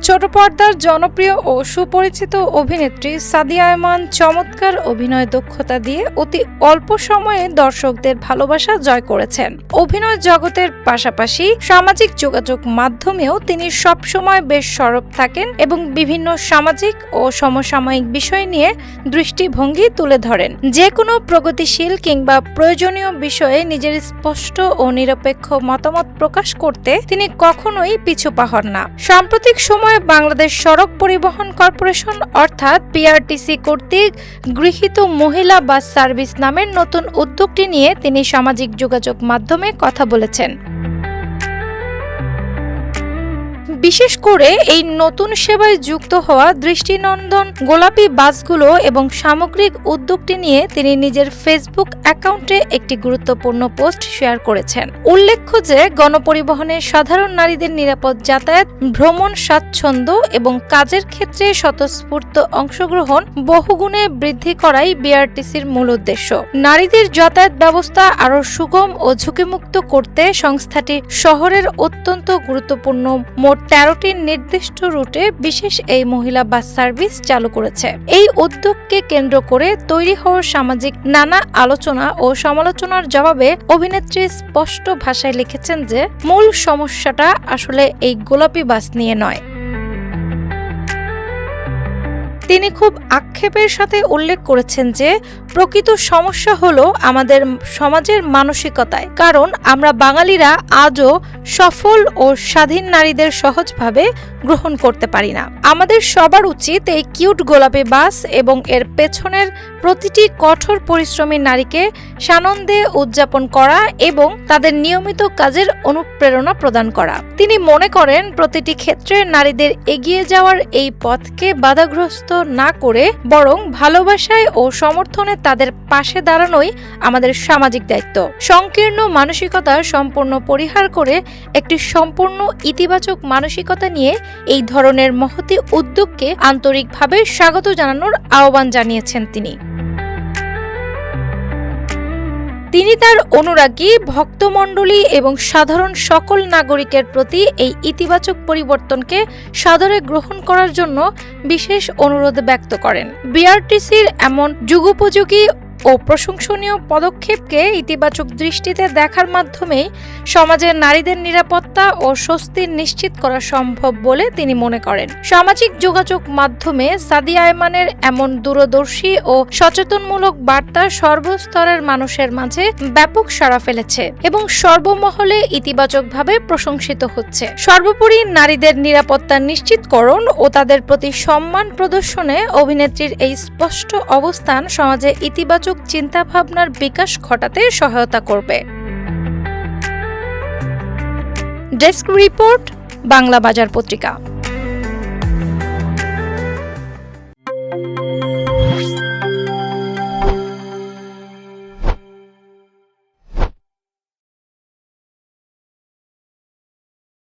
ছোট পর্দার জনপ্রিয় ও সুপরিচিত অভিনেত্রী সাদিয়া আয়মান চমৎকার অভিনয় দক্ষতা দিয়ে অতি অল্প সময়ে দর্শকদের ভালোবাসা জয় করেছেন। অভিনয় জগতের পাশাপাশি সামাজিক যোগাযোগ মাধ্যমেও তিনি সবসময় বেশ সরব থাকেন এবং বিভিন্ন সামাজিক ও সমসাময়িক বিষয় নিয়ে দৃষ্টিভঙ্গি তুলে ধরেন। যে কোনো প্রগতিশীল কিংবা প্রয়োজনীয় বিষয়ে নিজের স্পষ্ট ও নিরপেক্ষ মতামত প্রকাশ করতে তিনি কখনোই পিছুপা হন না। সাম্প্রতিক সময়ে বাংলাদেশ সড়ক পরিবহন কর্পোরেশন অর্থাৎ পিআরটিসি কর্তৃক গৃহীত মহিলা বাস সার্ভিস নামের নতুন উদ্যোগটি নিয়ে তিনি সামাজিক যোগাযোগ মাধ্যমে কথা বলেছেন। বিশেষ করে এই নতুন সেবায় যুক্ত হওয়া দৃষ্টিনন্দন গোলাপি বাসগুলো এবং সামগ্রিক উদ্যোগটি নিয়ে তিনি নিজের ফেসবুক অ্যাকাউন্টে একটি গুরুত্বপূর্ণ পোস্ট শেয়ার করেছেন। উল্লেখ্য যে গণপরিবহনে সাধারণ নারীদের নিরাপদ যাতায়াত, ভ্রমণ স্বাচ্ছন্দ্য এবং কাজের ক্ষেত্রে স্বতঃস্ফূর্ত অংশগ্রহণ বহুগুণে বৃদ্ধি করাই বিআরটিসির মূল উদ্দেশ্য। নারীদের যাতায়াত ব্যবস্থা আরও সুগম ও ঝুঁকিমুক্ত করতে সংস্থাটি শহরের অত্যন্ত গুরুত্বপূর্ণ মোট 13টি নির্দিষ্ট রুটে বিশেষ এই মহিলা বাস সার্ভিস চালু করেছে। এই উদ্যোগকে কেন্দ্র করে তৈরি হওয়া সামাজিক নানা আলোচনা ও সমালোচনার জবাবে অভিনেত্রী স্পষ্ট ভাষায় লিখেছেন যে মূল সমস্যাটা আসলে এই গোলাপি বাস নিয়ে নয়। তিনি খুব আক্ষেপের সাথে উল্লেখ করেছেন যে প্রকৃত সমস্যা হলো আমাদের সমাজের মানসিকতায়, কারণ আমরা বাঙালিরা আজও সফল ও স্বাধীন নারীদের সহজভাবে গ্রহণ করতে পারি না। আমাদের সবার উচিত এই কিউট গোলাপি বাস এবং এর পেছনের প্রতিটি কঠোর পরিশ্রমী নারীকে সানন্দে উদযাপন করা এবং তাদের নিয়মিত কাজের অনুপ্রেরণা প্রদান করা। তিনি মনে করেন প্রতিটি ক্ষেত্রে নারীদের এগিয়ে যাওয়ার এই পথকে বাধাগ্রস্ত না করে বরং ভালোবাসায় ও সমর্থনে তাদের পাশে দাঁড়ানোই আমাদের সামাজিক দায়িত্ব। সংকীর্ণ মানসিকতা সম্পূর্ণ পরিহার করে একটি সম্পূর্ণ ইতিবাচক মানসিকতা নিয়ে এই ধরনের মহতী উদ্যোগকে আন্তরিকভাবে স্বাগত জানানোর আহ্বান জানিয়েছেন তিনি। তিনি তার অনুরাগী ভক্তমণ্ডলী এবং সাধারণ সকল নাগরিকের প্রতি এই ইতিবাচক পরিবর্তনকে সাদরে গ্রহণ করার জন্য বিশেষ অনুরোধ ব্যক্ত করেন। বিআরটিসির এমন যুগোপযোগী ও প্রশংসনীয় পদক্ষেপকে ইতিবাচক দৃষ্টিতে দেখার মাধ্যমে সমাজের নারীদের নিরাপত্তা ও স্বস্তি নিশ্চিত করা সম্ভব বলে তিনি মনে করেন। সামাজিক যোগাযোগ মাধ্যমে সাদিয়া আয়মানের এমন দূরদর্শী ও সচেতনমূলক বার্তা সর্বস্তরের মানুষের মাঝে ব্যাপক সাড়া ফেলেছে এবং সর্বমহলে ইতিবাচকভাবে প্রশংসিত হচ্ছে। সর্বোপরি নারীদের নিরাপত্তা নিশ্চিতকরণ ও তাদের প্রতি সম্মান প্রদর্শনে অভিনেত্রীর এই স্পষ্ট অবস্থান সমাজে ইতিবাচক চিন্তাভাবনার বিকাশ ঘটাতে সহায়তা করবে। ডেস্ক রিপোর্ট, বাংলা বাজার পত্রিকা।